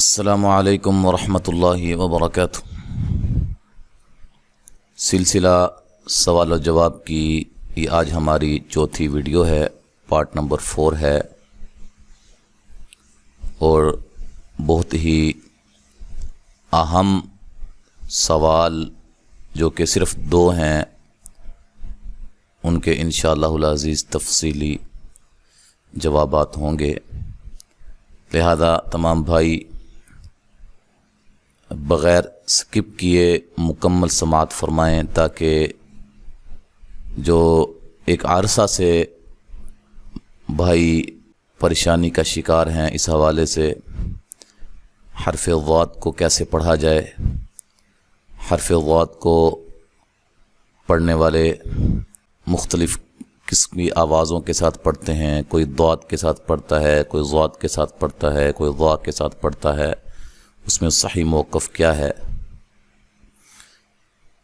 السلام علیکم ورحمۃ اللہ وبرکاتہ۔ سلسلہ سوال و جواب کی یہ آج ہماری چوتھی ویڈیو ہے، پارٹ نمبر 4 ہے، اور بہت ہی اہم سوال جو کہ صرف 2 ہیں، ان کے انشاءاللہ العزیز تفصیلی جوابات ہوں گے، لہذا تمام بھائی بغیر سکپ کیے مکمل سماعت فرمائیں تاکہ جو ایک عرصہ سے بھائی پریشانی کا شکار ہیں اس حوالے سے حرف ضاد کو کیسے پڑھا جائے۔ حرف ضاد کو پڑھنے والے مختلف قسم کی آوازوں کے ساتھ پڑھتے ہیں، کوئی ضاد کے ساتھ پڑھتا ہے، کوئی ضاد کے ساتھ پڑھتا ہے، کوئی ضا کے ساتھ پڑھتا ہے، اس میں صحیح موقف کیا ہے،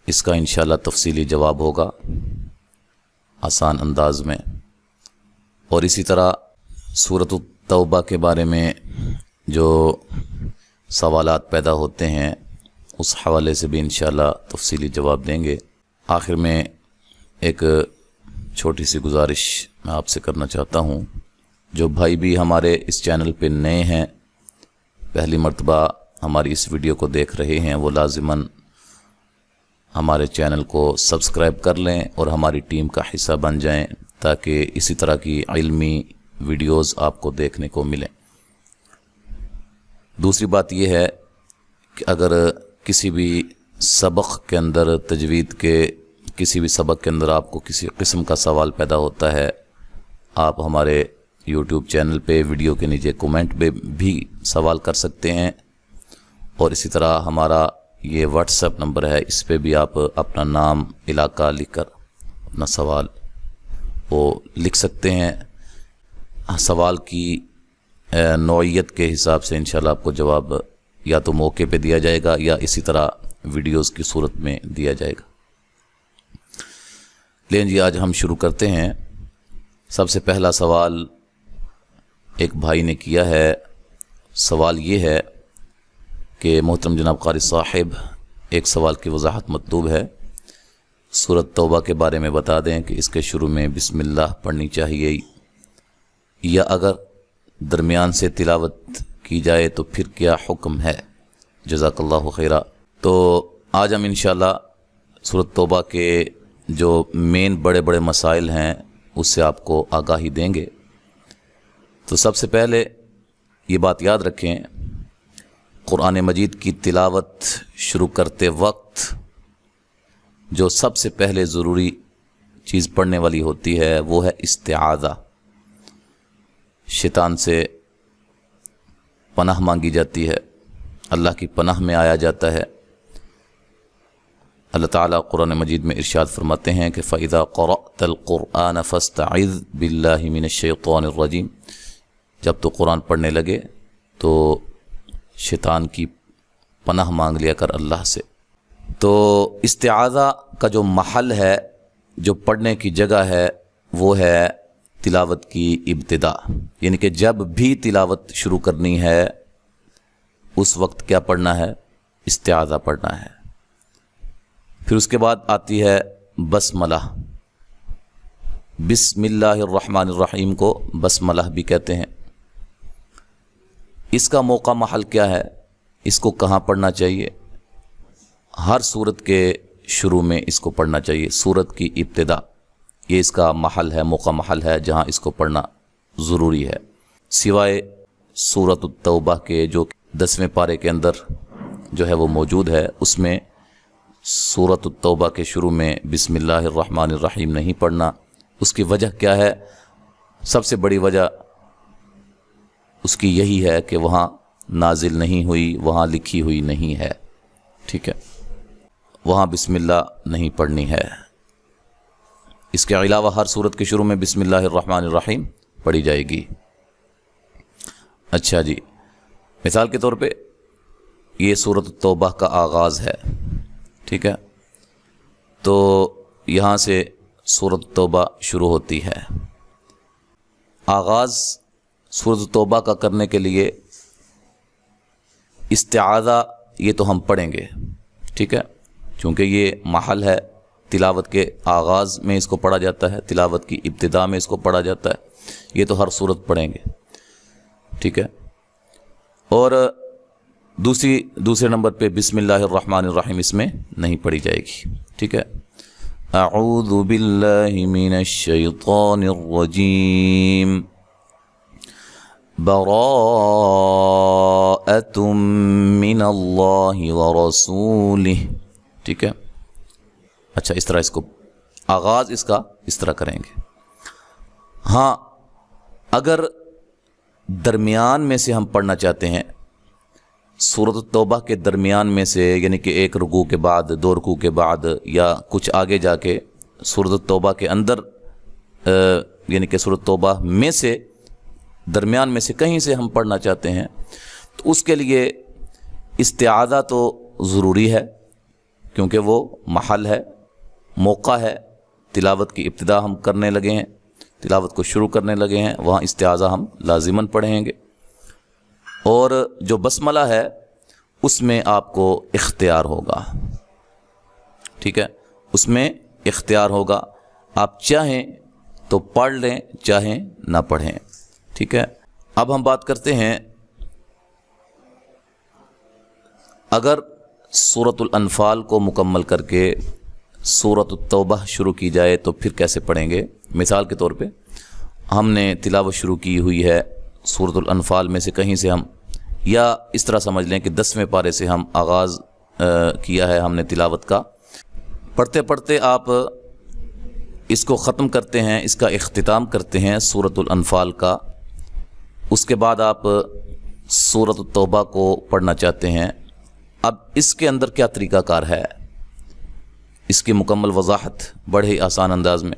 اس کا انشاءاللہ تفصیلی جواب ہوگا آسان انداز میں۔ اور اسی طرح سورۃ التوبہ کے بارے میں جو سوالات پیدا ہوتے ہیں اس حوالے سے بھی انشاءاللہ تفصیلی جواب دیں گے۔ آخر میں ایک چھوٹی سی گزارش میں آپ سے کرنا چاہتا ہوں، جو بھائی بھی ہمارے اس چینل پہ نئے ہیں، پہلی مرتبہ ہماری اس ویڈیو کو دیکھ رہے ہیں، وہ لازماً ہمارے چینل کو سبسکرائب کر لیں اور ہماری ٹیم کا حصہ بن جائیں تاکہ اسی طرح کی علمی ویڈیوز آپ کو دیکھنے کو ملیں۔ دوسری بات یہ ہے کہ اگر کسی بھی سبق کے اندر، تجوید کے کسی بھی سبق کے اندر آپ کو کسی قسم کا سوال پیدا ہوتا ہے، آپ ہمارے یوٹیوب چینل پہ ویڈیو کے نیچے کومنٹ پہ بھی سوال کر سکتے ہیں، اور اسی طرح ہمارا یہ واٹس ایپ نمبر ہے، اس پہ بھی آپ اپنا نام، علاقہ لکھ کر اپنا سوال وہ لکھ سکتے ہیں۔ سوال کی نوعیت کے حساب سے انشاءاللہ آپ کو جواب یا تو موقع پہ دیا جائے گا یا اسی طرح ویڈیوز کی صورت میں دیا جائے گا۔ لیکن جی آج ہم شروع کرتے ہیں۔ سب سے پہلا سوال ایک بھائی نے کیا ہے۔ سوال یہ ہے کہ محترم جناب قاری صاحب، ایک سوال کی وضاحت مطلوب ہے، سورۃ توبہ کے بارے میں بتا دیں کہ اس کے شروع میں بسم اللہ پڑھنی چاہیے یا اگر درمیان سے تلاوت کی جائے تو پھر کیا حکم ہے؟ جزاک اللہ خیرہ۔ تو آج ہم انشاءاللہ سورۃ توبہ کے جو مین بڑے بڑے مسائل ہیں اس سے آپ کو آگاہی دیں گے۔ تو سب سے پہلے یہ بات یاد رکھیں، قرآن مجید کی تلاوت شروع کرتے وقت جو سب سے پہلے ضروری چیز پڑھنے والی ہوتی ہے وہ ہے استعاذہ۔ شیطان سے پناہ مانگی جاتی ہے، اللہ کی پناہ میں آیا جاتا ہے۔ اللہ تعالیٰ قرآن مجید میں ارشاد فرماتے ہیں کہ فَإِذَا قَرَأْتَ الْقُرْآنَ فَاسْتَعِذْ بِاللَّهِ مِنَ الشَّيْطَانِ الرَّجِيمِ، جب تو قرآن پڑھنے لگے تو شیطان کی پناہ مانگ لیا کر اللہ سے۔ تو استعاذہ کا جو محل ہے، جو پڑھنے کی جگہ ہے، وہ ہے تلاوت کی ابتدا، یعنی کہ جب بھی تلاوت شروع کرنی ہے اس وقت کیا پڑھنا ہے؟ استعاذہ پڑھنا ہے۔ پھر اس کے بعد آتی ہے بسملہ۔ بسم اللہ الرحمن الرحیم کو بسملہ بھی کہتے ہیں۔ اس کا موقع محل کیا ہے؟ اس کو کہاں پڑھنا چاہیے؟ ہر سورت کے شروع میں اس کو پڑھنا چاہیے، سورت کی ابتدا، یہ اس کا محل ہے، موقع محل ہے جہاں اس کو پڑھنا ضروری ہے، سوائے سورۃ التوبہ کے جو 10ویں پارے کے اندر جو ہے وہ موجود ہے، اس میں سورۃ التوبہ کے شروع میں بسم اللہ الرحمن الرحیم نہیں پڑھنا۔ اس کی وجہ کیا ہے؟ سب سے بڑی وجہ اس کی یہی ہے کہ وہاں نازل نہیں ہوئی، وہاں لکھی ہوئی نہیں ہے، ٹھیک ہے، وہاں بسم اللہ نہیں پڑھنی ہے۔ اس کے علاوہ ہر سورت کے شروع میں بسم اللہ الرحمن الرحیم پڑھی جائے گی۔ اچھا جی، مثال کے طور پہ یہ سورۃ التوبہ کا آغاز ہے، ٹھیک ہے، تو یہاں سے سورۃ التوبہ شروع ہوتی ہے۔ آغاز سورۃ توبہ کا کرنے کے لیے استعاذہ یہ تو ہم پڑھیں گے، ٹھیک ہے، چونکہ یہ محل ہے، تلاوت کے آغاز میں اس کو پڑھا جاتا ہے، تلاوت کی ابتدا میں اس کو پڑھا جاتا ہے، یہ تو ہر صورت پڑھیں گے، ٹھیک ہے۔ اور دوسرے نمبر پہ بسم اللہ الرحمن الرحیم اس میں نہیں پڑھی جائے گی، ٹھیک ہے۔ اعوذ باللہ من الشیطان الرجیم براءۃ من اللہ ورسولہ، ٹھیک ہے۔ اچھا، اس طرح اس کو آغاز اس کا اس طرح کریں گے۔ ہاں، اگر درمیان میں سے ہم پڑھنا چاہتے ہیں، سورۃ التوبہ کے درمیان میں سے، یعنی کہ ایک رکوع کے بعد، دو رکوع کے بعد، یا کچھ آگے جا کے سورۃ التوبہ کے اندر، یعنی کہ سورۃ التوبہ میں سے درمیان میں سے کہیں سے ہم پڑھنا چاہتے ہیں، تو اس کے لیے استعاذہ تو ضروری ہے، کیونکہ وہ محل ہے، موقع ہے، تلاوت کی ابتدا ہم کرنے لگے ہیں، تلاوت کو شروع کرنے لگے ہیں، وہاں استعاذہ ہم لازماً پڑھیں گے۔ اور جو بسملہ ہے اس میں آپ کو اختیار ہوگا، ٹھیک ہے، اس میں اختیار ہوگا، آپ چاہیں تو پڑھ لیں، چاہیں نہ پڑھیں، ٹھیک ہے۔ اب ہم بات کرتے ہیں، اگر سورۃ الانفال کو مکمل کر کے سورۃ التوبہ شروع کی جائے تو پھر کیسے پڑھیں گے؟ مثال کے طور پہ ہم نے تلاوت شروع کی ہوئی ہے سورۃ الانفال میں سے کہیں سے ہم، یا اس طرح سمجھ لیں کہ 10ویں پارے سے ہم آغاز کیا ہے ہم نے تلاوت کا، پڑھتے پڑھتے آپ اس کو ختم کرتے ہیں، اس کا اختتام کرتے ہیں سورۃ الانفال کا، اس کے بعد آپ سورۃ التوبہ کو پڑھنا چاہتے ہیں۔ اب اس کے اندر کیا طریقہ کار ہے، اس کی مکمل وضاحت بڑے ہی آسان انداز میں۔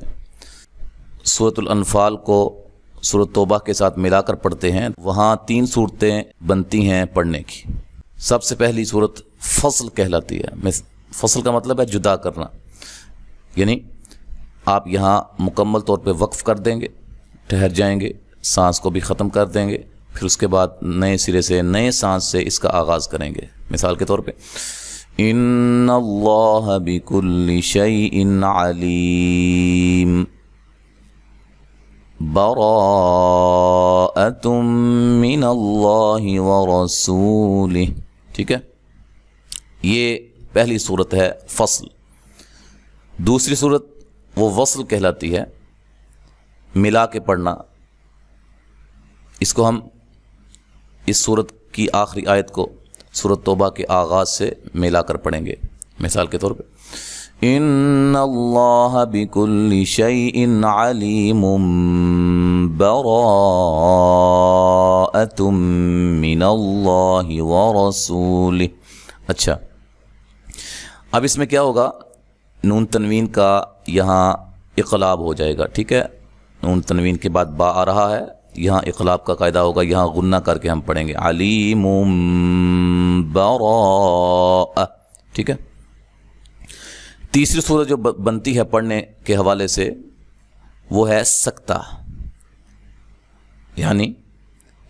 سورۃ الانفال کو سورۃ توبہ کے ساتھ ملا کر پڑھتے ہیں، وہاں 3 صورتیں بنتی ہیں پڑھنے کی۔ سب سے پہلی صورت فصل کہلاتی ہے، فصل کا مطلب ہے جدا کرنا، یعنی آپ یہاں مکمل طور پہ وقف کر دیں گے، ٹھہر جائیں گے، سانس کو بھی ختم کر دیں گے، پھر اس کے بعد نئے سرے سے، نئے سانس سے اس کا آغاز کریں گے۔ مثال کے طور پہ ان اللہ بکل شیء علیم براءۃ من اللہ ورسولہ، ٹھیک ہے، یہ پہلی صورت ہے فصل۔ دوسری صورت وہ وصل کہلاتی ہے، ملا کے پڑھنا، اس کو ہم اس صورت کی آخری آیت کو سورۃ توبہ کے آغاز سے ملا کر پڑھیں گے۔ مثال کے طور پہ ان اللہ بکل شیء علیم براءۃ من اللہ ورسولہ۔ اچھا، اب اس میں کیا ہوگا، نون تنوین کا یہاں اقلاب ہو جائے گا، ٹھیک ہے، نون تنوین کے بعد با آ رہا ہے، یہاں اقلاب کا قاعدہ ہوگا، یہاں غنہ کر کے ہم پڑھیں گے علیم براء، ٹھیک ہے۔ تیسری صورت جو بنتی ہے پڑھنے کے حوالے سے وہ ہے سکتہ، یعنی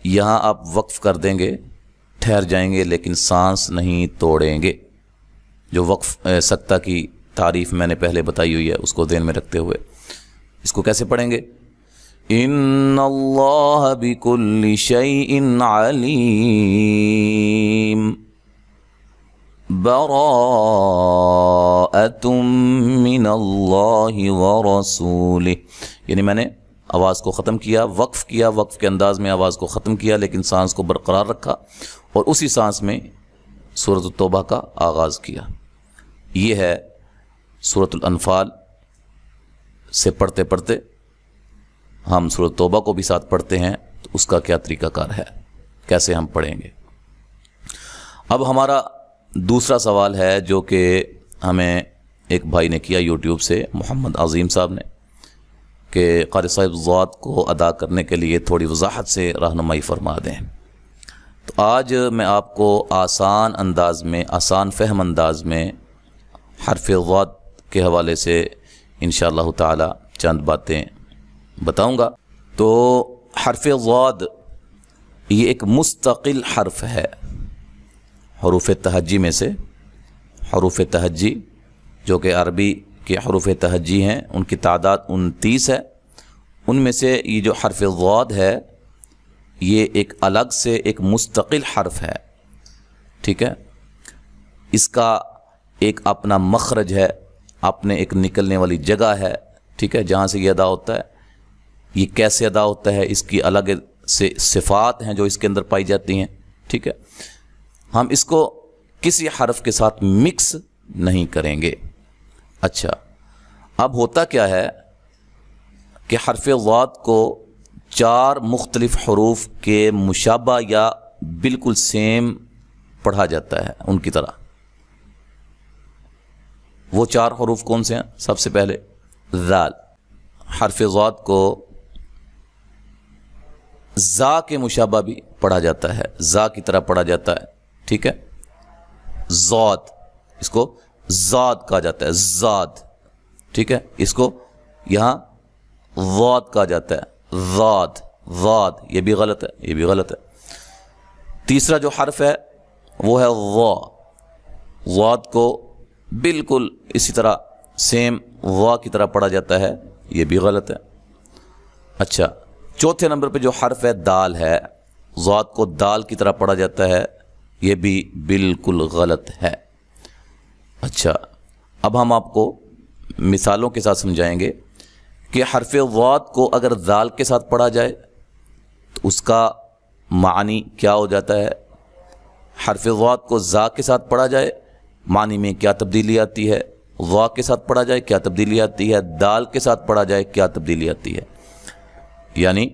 یہاں آپ وقف کر دیں گے، ٹھہر جائیں گے، لیکن سانس نہیں توڑیں گے۔ جو وقف سکتہ کی تعریف میں نے پہلے بتائی ہوئی ہے، اس کو ذہن میں رکھتے ہوئے اس کو کیسے پڑھیں گے، ان اللہ بکل شیء علیم براءۃ من اللہ ورسولہ، یعنی میں نے آواز کو ختم کیا، وقف کیا، وقف کے انداز میں آواز کو ختم کیا، لیکن سانس کو برقرار رکھا، اور اسی سانس میں سورۃ التوبہ کا آغاز کیا۔ یہ ہے سورۃ الانفال سے پڑھتے پڑھتے ہم سورۃ توبہ کو بھی ساتھ پڑھتے ہیں، تو اس کا کیا طریقہ کار ہے، کیسے ہم پڑھیں گے۔ اب ہمارا دوسرا سوال ہے جو کہ ہمیں ایک بھائی نے کیا یوٹیوب سے، محمد عظیم صاحب نے، کہ قاری صاحب ذات کو ادا کرنے کے لیے تھوڑی وضاحت سے رہنمائی فرما دیں۔ تو آج میں آپ کو آسان انداز میں، آسان فہم انداز میں حرف ذات کے حوالے سے انشاءاللہ تعالی چند باتیں بتاؤں گا۔ تو حرف ضاد یہ ایک مستقل حرف ہے، حروف تہجی میں سے، حروف تہجی جو کہ عربی کے حروف تہجی ہیں، ان کی تعداد 29 ہے۔ ان میں سے یہ جو حرف ضاد ہے یہ ایک الگ سے ایک مستقل حرف ہے، ٹھیک ہے، اس کا ایک اپنا مخرج ہے، اپنے ایک نکلنے والی جگہ ہے، ٹھیک ہے، جہاں سے یہ ادا ہوتا ہے۔ یہ کیسے ادا ہوتا ہے، اس کی الگ سے صفات ہیں جو اس کے اندر پائی جاتی ہیں، ٹھیک ہے۔ ہم اس کو کسی حرف کے ساتھ مکس نہیں کریں گے۔ اچھا، اب ہوتا کیا ہے کہ حرف ضاد کو 4 مختلف حروف کے مشابہ یا بالکل سیم پڑھا جاتا ہے ان کی طرح۔ وہ 4 حروف کون سے ہیں؟ سب سے پہلے ذال، حرف ضاد کو زا کے مشابہ بھی پڑھا جاتا ہے، زا کی طرح پڑھا جاتا ہے، ٹھیک ہے۔ ضاد، اس کو زاد کہا جاتا ہے، زاد، ٹھیک ہے، اس کو یہاں ضاد کہا جاتا ہے، ضاد، ضاد، یہ بھی غلط ہے، یہ بھی غلط ہے۔ تیسرا جو حرف ہے وہ ہے ضا، ضاد کو بالکل اسی طرح سیم ضا کی طرح پڑھا جاتا ہے، یہ بھی غلط ہے۔ اچھا، چوتھے نمبر پہ جو حرف ہے دال ہے، ضاد کو دال کی طرح پڑھا جاتا ہے، یہ بھی بالکل غلط ہے۔ اچھا، اب ہم آپ کو مثالوں کے ساتھ سمجھائیں گے کہ حرف ضاد کو اگر دال کے ساتھ پڑھا جائے تو اس کا معنی کیا ہو جاتا ہے، حرف ضاد کو زا کے ساتھ پڑھا جائے معنی میں کیا تبدیلی آتی ہے، ضا کے ساتھ پڑھا جائے کیا تبدیلی آتی ہے، دال کے ساتھ پڑھا جائے کیا تبدیلی آتی ہے۔ یعنی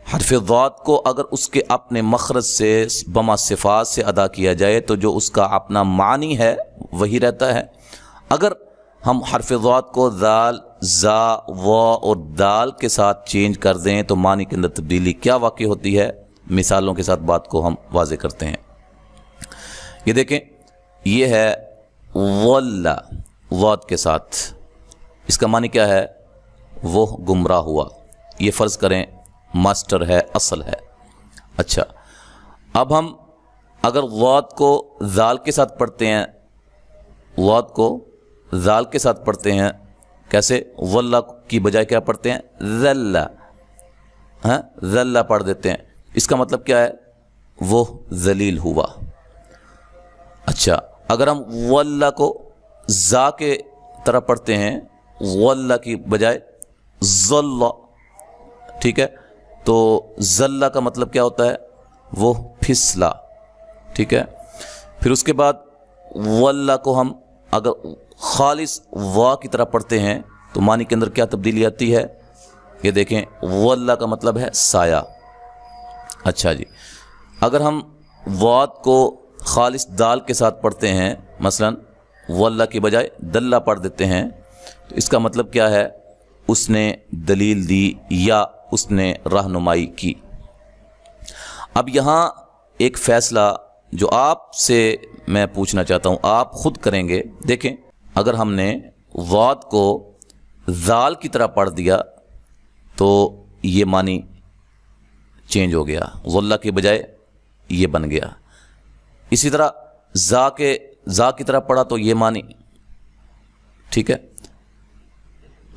حرف ضاد کو اگر اس کے اپنے مخرج سے بما صفات سے ادا کیا جائے تو جو اس کا اپنا معنی ہے وہی رہتا ہے۔ اگر ہم حرف ضاد کو ذال، زا، وا اور دال کے ساتھ چینج کر دیں تو معنی کے اندر تبدیلی کیا واقع ہوتی ہے، مثالوں کے ساتھ بات کو ہم واضح کرتے ہیں۔ یہ دیکھیں، یہ ہے واللہ، ضاد کے ساتھ، اس کا معنی کیا ہے، وہ گمراہ ہوا۔ یہ فرض کریں ماسٹر ہے، اصل ہے۔ اچھا، اب ہم اگر ضاد کو ذال کے ساتھ پڑھتے ہیں، ضاد کو ذال کے ساتھ پڑھتے ہیں، کیسے؟ واللہ کی بجائے کیا پڑھتے ہیں؟ ذلہ، ہاں، ذلہ پڑھ دیتے ہیں۔ اس کا مطلب کیا ہے؟ وہ ذلیل ہوا۔ اچھا، اگر ہم واللہ کو زا کے طرح پڑھتے ہیں، واللہ کی بجائے ذلہ، ٹھیک ہے، تو ذلہ کا مطلب کیا ہوتا ہے؟ وہ پھسلا، ٹھیک ہے۔ پھر اس کے بعد واللہ کو ہم اگر خالص وا کی طرح پڑھتے ہیں تو معنی کے اندر کیا تبدیلی آتی ہے؟ یہ دیکھیں، واللہ کا مطلب ہے سایہ۔ اچھا جی، اگر ہم واد کو خالص دال کے ساتھ پڑھتے ہیں، مثلا واللہ کی بجائے دلہ پڑھ دیتے ہیں، تو اس کا مطلب کیا ہے؟ اس نے دلیل دی یا اس نے رہنمائی کی۔ اب یہاں ایک فیصلہ جو آپ سے میں پوچھنا چاہتا ہوں، آپ خود کریں گے۔ دیکھیں، اگر ہم نے ضاد کو ذال کی طرح پڑھ دیا تو یہ معنی چینج ہو گیا، واللہ کے بجائے یہ بن گیا۔ اسی طرح زا کی طرح پڑھا تو یہ معنی، ٹھیک ہے،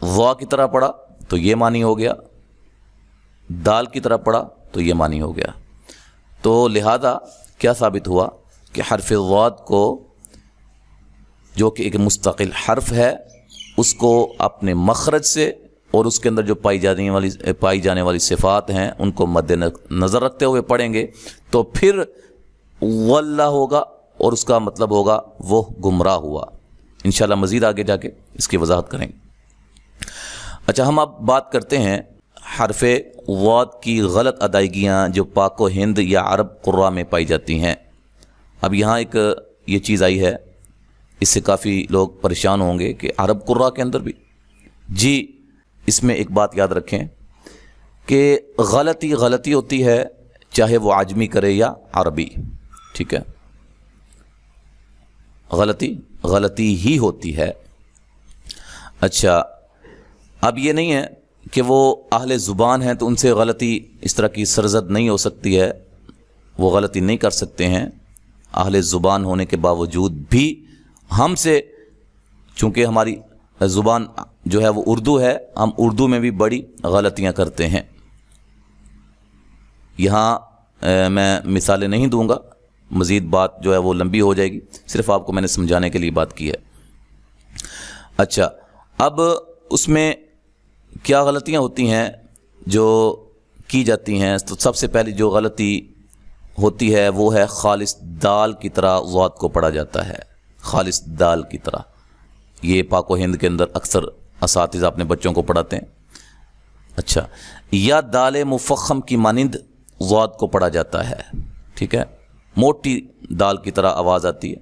ضا کی طرح پڑھا تو یہ معنی ہو گیا، دال کی طرح پڑھا تو یہ معنی ہو گیا۔ تو لہذا کیا ثابت ہوا کہ حرف ضاد کو، جو کہ ایک مستقل حرف ہے، اس کو اپنے مخرج سے اور اس کے اندر جو پائی جانے والی صفات ہیں ان کو مد نظر رکھتے ہوئے پڑھیں گے تو پھر واللہ ہوگا اور اس کا مطلب ہوگا وہ گمراہ ہوا۔ انشاءاللہ مزید آگے جا کے اس کی وضاحت کریں گے۔ اچھا، ہم اب بات کرتے ہیں حرف ضاد کی غلط ادائیگیاں جو پاک و ہند یا عرب قراء میں پائی جاتی ہیں۔ اب یہاں ایک یہ چیز آئی ہے، اس سے کافی لوگ پریشان ہوں گے کہ عرب قراء کے اندر بھی، جی اس میں ایک بات یاد رکھیں کہ غلطی ہوتی ہے، چاہے وہ عجمی کرے یا عربی، ٹھیک ہے، غلطی ہی ہوتی ہے۔ اچھا، اب یہ نہیں ہے کہ وہ اہل زبان ہیں تو ان سے غلطی اس طرح کی سرزد نہیں ہو سکتی ہے، وہ غلطی نہیں کر سکتے ہیں۔ اہل زبان ہونے کے باوجود بھی ہم سے، چونکہ ہماری زبان جو ہے وہ اردو ہے، ہم اردو میں بھی بڑی غلطیاں کرتے ہیں. یہاں میں مثالیں نہیں دوں گا، مزید بات جو ہے وہ لمبی ہو جائے گی، صرف آپ کو میں نے سمجھانے کے لیے بات کی ہے. اچھا، اب اس میں کیا غلطیاں ہوتی ہیں جو کی جاتی ہیں؟ تو سب سے پہلی جو غلطی ہوتی ہے وہ ہے خالص دال کی طرح ضاد کو پڑھا جاتا ہے. خالص دال کی طرح، یہ پاک و ہند کے اندر اکثر اساتذہ اپنے بچوں کو پڑھاتے ہیں. اچھا، یا دال مفخم کی مانند ضاد کو پڑھا جاتا ہے. ٹھیک ہے، موٹی دال کی طرح آواز آتی ہے.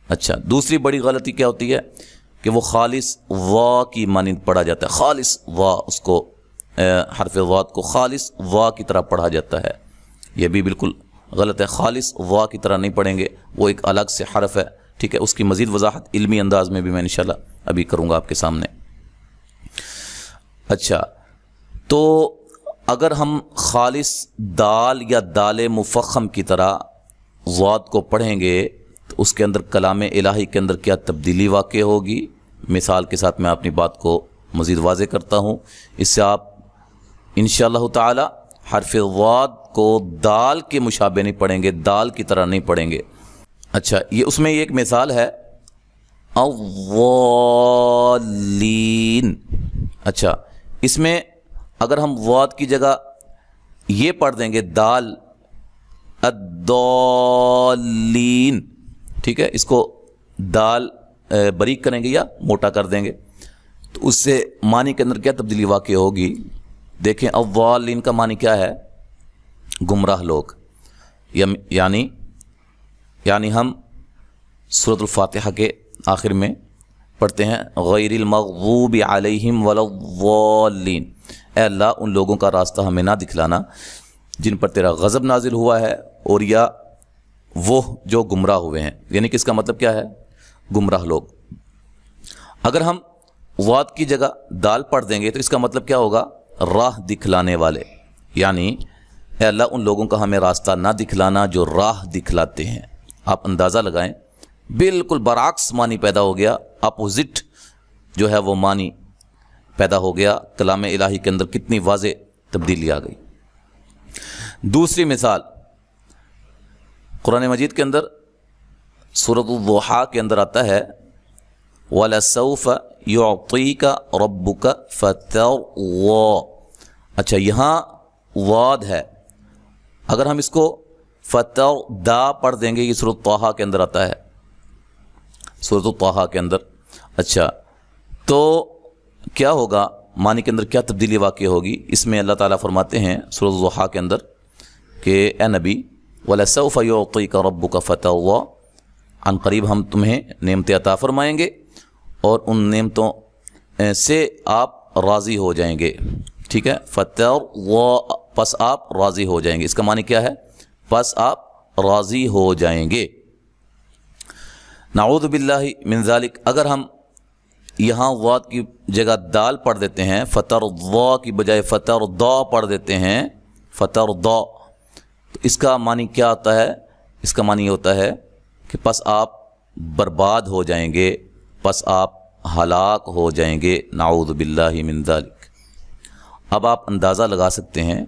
اچھا، دوسری بڑی غلطی کیا ہوتی ہے کہ وہ خالص وا کی مانند پڑھا جاتا ہے. خالص وا، اس کو حرف ضاد کو خالص وا کی طرح پڑھا جاتا ہے. یہ بھی بالکل غلط ہے. خالص وا کی طرح نہیں پڑھیں گے، وہ ایک الگ سے حرف ہے. ٹھیک ہے، اس کی مزید وضاحت علمی انداز میں بھی میں انشاءاللہ ابھی کروں گا آپ کے سامنے. اچھا، تو اگر ہم خالص دال یا دال مفخم کی طرح ضاد کو پڑھیں گے تو اس کے اندر کلام الہی کے اندر کیا تبدیلی واقع ہوگی؟ مثال کے ساتھ میں اپنی بات کو مزید واضح کرتا ہوں. اس سے آپ انشاءاللہ تعالی حرف ضاد کو دال کے مشابہ نہیں پڑھیں گے، دال کی طرح نہیں پڑھیں گے. اچھا، یہ اس میں ایک مثال ہے الضالین. اچھا، اس میں اگر ہم ضاد کی جگہ یہ پڑھ دیں گے دال، الضالین، ٹھیک ہے، اس کو دال باریک کریں گے یا موٹا کر دیں گے تو اس سے معنی کے اندر کیا تبدیلی واقع ہوگی؟ دیکھیں، الضالین کا معنی کیا ہے؟ گمراہ لوگ. یعنی ہم سورۃ الفاتحہ کے آخر میں پڑھتے ہیں غیر المغضوب علیہم ولا الضالین. اے اللہ، ان لوگوں کا راستہ ہمیں نہ دکھلانا جن پر تیرا غضب نازل ہوا ہے، اور یا وہ جو گمراہ ہوئے ہیں. یعنی کہ اس کا مطلب کیا ہے؟ گمراہ لوگ. اگر ہم ضاد کی جگہ دال پڑھ دیں گے تو اس کا مطلب کیا ہوگا؟ راہ دکھلانے والے. یعنی اے اللہ، ان لوگوں کا ہمیں راستہ نہ دکھلانا جو راہ دکھلاتے ہیں. آپ اندازہ لگائیں، بالکل برعکس معنی پیدا ہو گیا، اپوزٹ جو ہے وہ معنی پیدا ہو گیا. کلام الہی کے اندر کتنی واضح تبدیلی آ گئی. دوسری مثال قرآن مجید کے اندر سورۃ الضحیٰ کے اندر آتا ہے وَلَسَوْفَ يُعْطِيكَ رَبُّكَ فَتَرْضَىٰ. اچھا، یہاں ضاد ہے، اگر ہم اس کو فتردا پڑھ دیں گے، یہ سورۃ طٰہٰ کے اندر آتا ہے، سورۃ طٰہٰ کے اندر. اچھا، تو کیا ہوگا؟ معنی کے اندر کیا تبدیلی واقع ہوگی؟ اس میں اللہ تعالیٰ فرماتے ہیں سورۃ الضحیٰ کے اندر کہ اے نبی، وَلَسَوْفَ يُعْطِيكَ رَبُّكَ فَتَرْضَىٰ، عن قریب ہم تمہیں نعمتیں عطا فرمائیں گے اور ان نعمتوں سے آپ راضی ہو جائیں گے. ٹھیک ہے، فترضیٰ، پس آپ راضی ہو جائیں گے. اس کا معنی کیا ہے؟ پس آپ راضی ہو جائیں گے. نعوذ باللہ من ذالک، اگر ہم یہاں ضاد کی جگہ دال پڑھ دیتے ہیں، فترضیٰ کی بجائے فترضیٰ پڑھ دیتے ہیں، فترضیٰ، تو اس کا معنی کیا ہوتا ہے؟ اس کا معنی یہ ہوتا ہے کہ پس آپ برباد ہو جائیں گے، پس آپ ہلاک ہو جائیں گے. نعوذ باللہ من ذالک. اب آپ اندازہ لگا سکتے ہیں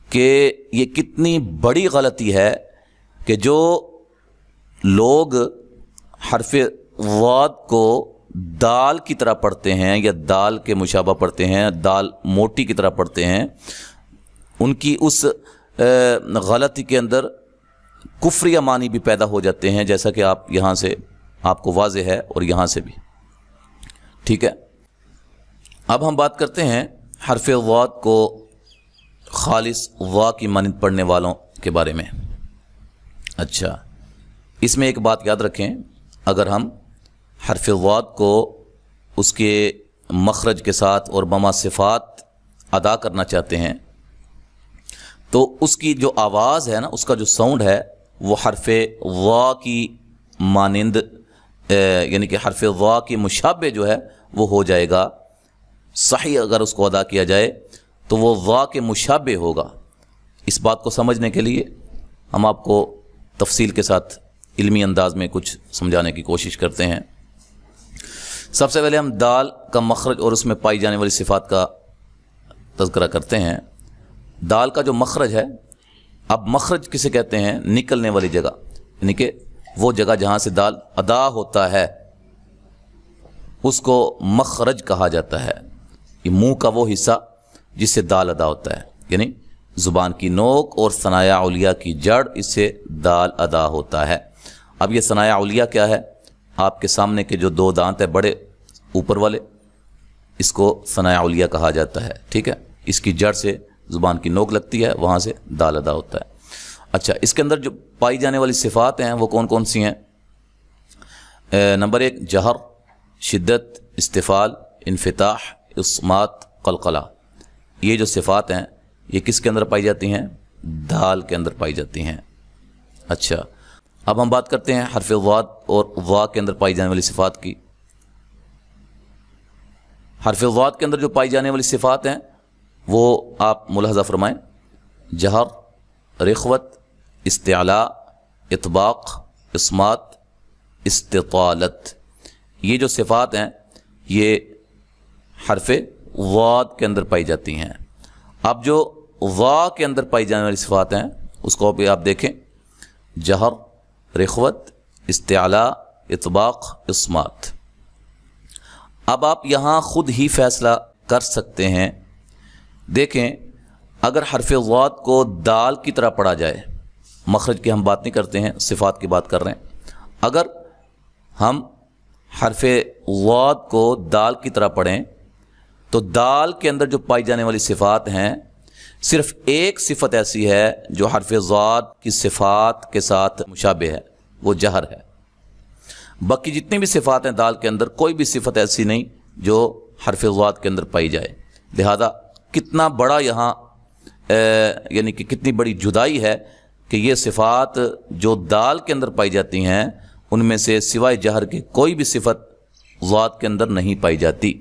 کہ یہ کتنی بڑی غلطی ہے کہ جو لوگ حرف ضاد کو دال کی طرح پڑھتے ہیں یا دال کے مشابہ پڑھتے ہیں، دال موٹی کی طرح پڑھتے ہیں، ان کی اس غلطی کے اندر کفریہ معنی بھی پیدا ہو جاتے ہیں، جیسا کہ آپ یہاں سے آپ کو واضح ہے اور یہاں سے بھی. ٹھیک ہے، اب ہم بات کرتے ہیں حرف ضاد کو خالص وا کی مانند پڑھنے والوں کے بارے میں. اچھا، اس میں ایک بات یاد رکھیں، اگر ہم حرف ضاد کو اس کے مخرج کے ساتھ اور بما صفات ادا کرنا چاہتے ہیں تو اس کی جو آواز ہے نا، اس کا جو ساؤنڈ ہے وہ حرف وا کی مانند، یعنی کہ حرف وا کی مشابہ جو ہے وہ ہو جائے گا. صحیح اگر اس کو ادا کیا جائے تو وہ وا کے مشابہ ہوگا. اس بات کو سمجھنے کے لیے ہم آپ کو تفصیل کے ساتھ علمی انداز میں کچھ سمجھانے کی کوشش کرتے ہیں۔ سب سے پہلے ہم دال کا مخرج اور اس میں پائی جانے والی صفات کا تذکرہ کرتے ہیں۔ دال کا جو مخرج ہے، اب مخرج کسے کہتے ہیں؟ نکلنے والی جگہ، یعنی کہ وہ جگہ جہاں سے دال ادا ہوتا ہے اس کو مخرج کہا جاتا ہے۔ یہ منہ کا وہ حصہ جس سے دال ادا ہوتا ہے، یعنی زبان کی نوک اور ثنایا علیہ کی جڑ، اس سے دال ادا ہوتا ہے۔ اب یہ ثنایا علیہ کیا ہے؟ آپ کے سامنے کے جو دو دانت ہیں بڑے اوپر والے، اس کو ثنایا علیہ کہا جاتا ہے، ٹھیک ہے؟ اس کی جڑ سے زبان کی نوک لگتی ہے، وہاں سے دال ادا ہوتا ہے۔ اچھا، اس کے اندر جو پائی جانے والی صفات ہیں وہ کون کون سی ہیں؟ نمبر 1 جہر، شدت، استفال، انفتاح، اصمات، قلقلہ۔ یہ جو صفات ہیں یہ کس کے اندر پائی جاتی ہیں؟ دال کے اندر پائی جاتی ہیں۔ اچھا، اب ہم بات کرتے ہیں حرف ضاد اور وا کے اندر پائی جانے والی صفات کی۔ حرف ضاد کے اندر جو پائی جانے والی صفات ہیں وہ آپ ملاحظہ فرمائیں: جہر، رخوت، استعلاء، اطباق، اصمات، استطالت۔ یہ جو صفات ہیں یہ حرف ضاد کے اندر پائی جاتی ہیں۔ اب جو وا کے اندر پائی جانے والی صفات ہیں اس کو بھی آپ دیکھیں: جہر، رخوت، استعلاء، اطباق، اصمات۔ اب آپ یہاں خود ہی فیصلہ کر سکتے ہیں۔ دیکھیں، اگر حرف ضاد کو دال کی طرح پڑھا جائے، مخرج کی ہم بات نہیں کرتے ہیں، صفات کی بات کر رہے ہیں، اگر ہم حرف ضاد کو دال کی طرح پڑھیں تو دال کے اندر جو پائی جانے والی صفات ہیں صرف ایک صفت ایسی ہے جو حرف ضاد کی صفات کے ساتھ مشابہ ہے، وہ جہر ہے۔ باقی جتنی بھی صفات ہیں دال کے اندر، کوئی بھی صفت ایسی نہیں جو حرف ضاد کے اندر پائی جائے۔ لہذا کتنا بڑا یہاں یعنی کہ کتنی بڑی جدائی ہے کہ یہ صفات جو دال کے اندر پائی جاتی ہیں ان میں سے سوائے جہر کے کوئی بھی صفت ضاد کے اندر نہیں پائی جاتی۔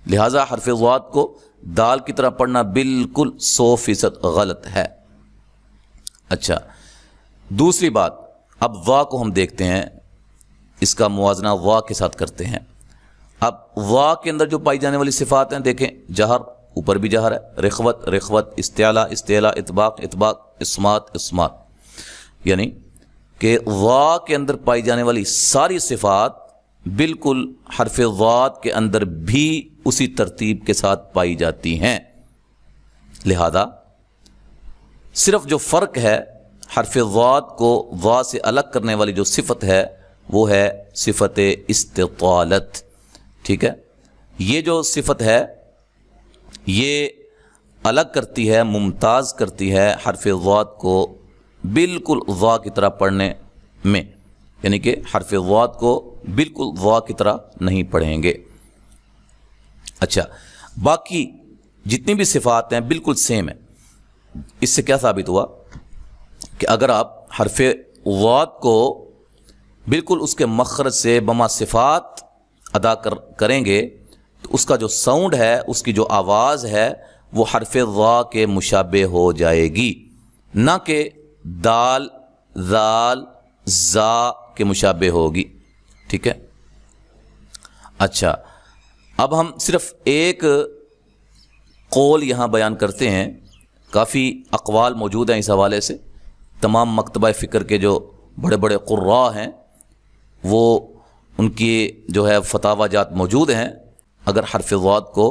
لہذا حرف ضاد کو دال کی طرح پڑھنا بالکل 100% غلط ہے۔ اچھا، دوسری بات، اب وا کو ہم دیکھتے ہیں، اس کا موازنہ وا کے ساتھ کرتے ہیں۔ اب وا کے اندر جو پائی جانے والی صفات ہیں دیکھیں: جہر، اوپر بھی جہر ہے، رخوت، استعلاء، اطباق، اصمات۔ یعنی کہ وا کے اندر پائی جانے والی ساری صفات بالکل حرف ضاد کے اندر بھی اسی ترتیب کے ساتھ پائی جاتی ہیں۔ لہذا صرف جو فرق ہے حرف ضاد کو وا سے الگ کرنے والی جو صفت ہے وہ ہے صفت استطالت، ٹھیک ہے؟ یہ جو صفت ہے یہ الگ کرتی ہے، ممتاز کرتی ہے حرف ضاد کو بالکل وا کی طرح پڑھنے میں، یعنی کہ حرف ضاد کو بالکل وا کی طرح نہیں پڑھیں گے۔ اچھا، باقی جتنی بھی صفات ہیں بالکل سیم ہیں۔ اس سے کیا ثابت ہوا کہ اگر آپ حرف ضاد کو بالکل اس کے مخرج سے بما صفات ادا کریں گے تو اس کا جو ساؤنڈ ہے، اس کی جو آواز ہے وہ حرف ضا کے مشابہ ہو جائے گی، نہ کہ دال، ذال، زا کے مشابہ ہوگی، ٹھیک ہے؟ اچھا، اب ہم صرف ایک قول یہاں بیان کرتے ہیں، کافی اقوال موجود ہیں اس حوالے سے۔ تمام مکتبہ فکر کے جو بڑے بڑے قراء ہیں وہ ان کی جو ہے فتاوی جات موجود ہیں۔ اگر حرف ضاد کو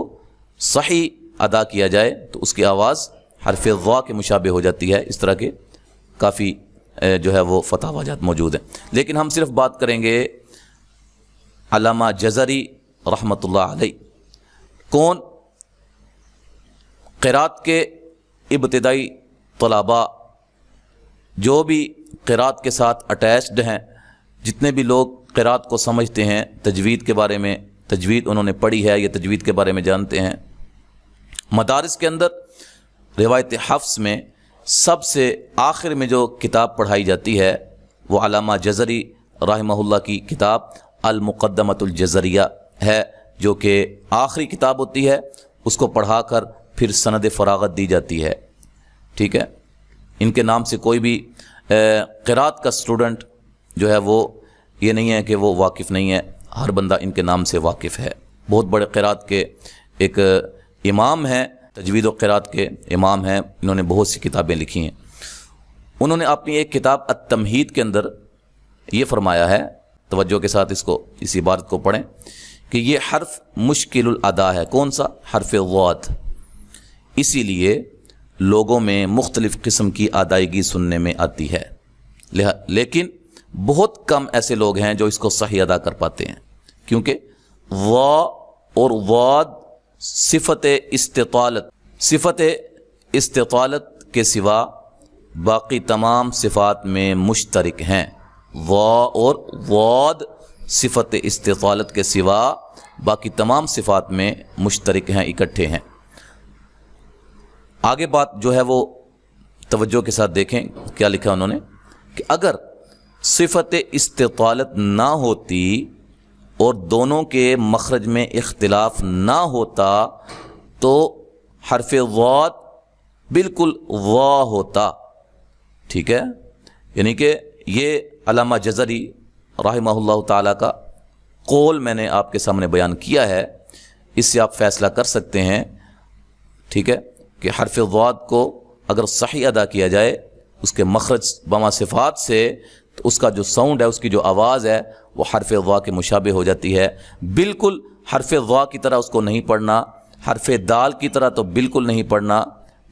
صحیح ادا کیا جائے تو اس کی آواز حرف ضا کے مشابہ ہو جاتی ہے۔ اس طرح کے کافی جو ہے وہ فتاوی جات موجود ہیں، لیکن ہم صرف بات کریں گے علامہ جزری رحمۃ اللہ علیہ۔ کون؟ قرات کے ابتدائی طلباء جو بھی قرات کے ساتھ اٹیچڈ ہیں، جتنے بھی لوگ قرات کو سمجھتے ہیں، تجوید کے بارے میں، تجوید انہوں نے پڑھی ہے یا تجوید کے بارے میں جانتے ہیں، مدارس کے اندر روایت حفظ میں سب سے آخر میں جو کتاب پڑھائی جاتی ہے وہ علامہ جزری رحمہ اللہ کی کتاب المقدمۃ الجزریہ ہے، جو کہ آخری کتاب ہوتی ہے، اس کو پڑھا کر پھر سند فراغت دی جاتی ہے، ٹھیک ہے؟ ان کے نام سے کوئی بھی قرات کا اسٹوڈنٹ جو ہے وہ یہ نہیں ہے کہ وہ واقف نہیں ہے، ہر بندہ ان کے نام سے واقف ہے۔ بہت بڑے قرات کے ایک امام ہیں، تجوید و قرات کے امام ہیں، انہوں نے بہت سی کتابیں لکھی ہیں۔ انہوں نے اپنی ایک کتاب التمہید کے اندر یہ فرمایا ہے، توجہ کے ساتھ اس عبارت کو پڑھیں، کہ یہ حرف مشکل الادا ہے۔ کون سا؟ حرف ضاد۔ اسی لیے لوگوں میں مختلف قسم کی ادائیگی سننے میں آتی ہے، لیکن بہت کم ایسے لوگ ہیں جو اس کو صحیح ادا کر پاتے ہیں، کیونکہ وا اور ضاد صفت استطالت کے سوا باقی تمام صفات میں مشترک ہیں۔ وا اور ضاد صفت استطالت کے سوا باقی تمام صفات میں مشترک ہیں، اکٹھے ہیں۔ آگے بات جو ہے وہ توجہ کے ساتھ دیکھیں کیا لکھا انہوں نے، کہ اگر صفت استطالت نہ ہوتی اور دونوں کے مخرج میں اختلاف نہ ہوتا تو حرف ضاد بالکل وا ہوتا، ٹھیک ہے؟ یعنی کہ یہ علامہ جزری رحمہ اللہ تعالیٰ کا قول میں نے آپ کے سامنے بیان کیا ہے، اس سے آپ فیصلہ کر سکتے ہیں، ٹھیک ہے، کہ حرف ضاد کو اگر صحیح ادا کیا جائے اس کے مخرج بما صفات سے، تو اس کا جو ساؤنڈ ہے، اس کی جو آواز ہے، وہ حرف ضا کے مشابہ ہو جاتی ہے۔ بالکل حرف ضا کی طرح اس کو نہیں پڑھنا، حرف دال کی طرح تو بالکل نہیں پڑھنا،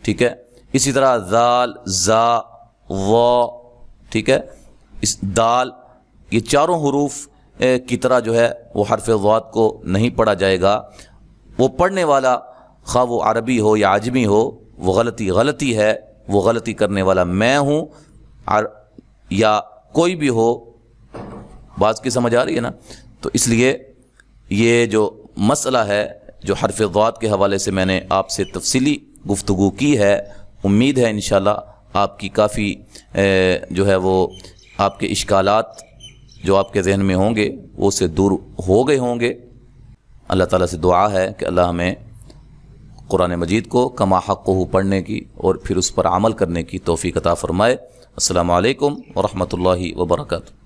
ٹھیک ہے؟ اسی طرح ذال، زا، وا، ٹھیک ہے، اس دال، یہ چاروں حروف کی طرح جو ہے وہ حرف ضاد کو نہیں پڑھا جائے گا۔ وہ پڑھنے والا خواہ وہ عربی ہو یا عجمی ہو، وہ غلطی ہے، وہ غلطی کرنے والا میں ہوں یا کوئی بھی ہو۔ بات کی سمجھ آ رہی ہے نا؟ تو اس لیے یہ جو مسئلہ ہے جو حرف ضاد کے حوالے سے میں نے آپ سے تفصیلی گفتگو کی ہے، امید ہے انشاءاللہ آپ کی کافی جو ہے وہ آپ کے اشکالات جو آپ کے ذہن میں ہوں گے وہ اس سے دور ہو گئے ہوں گے۔ اللہ تعالیٰ سے دعا ہے کہ اللہ ہمیں قرآن مجید کو کما حقہ پڑھنے کی اور پھر اس پر عمل کرنے کی توفیق عطا فرمائے۔ السلام علیکم ورحمۃ اللہ وبرکاتہ۔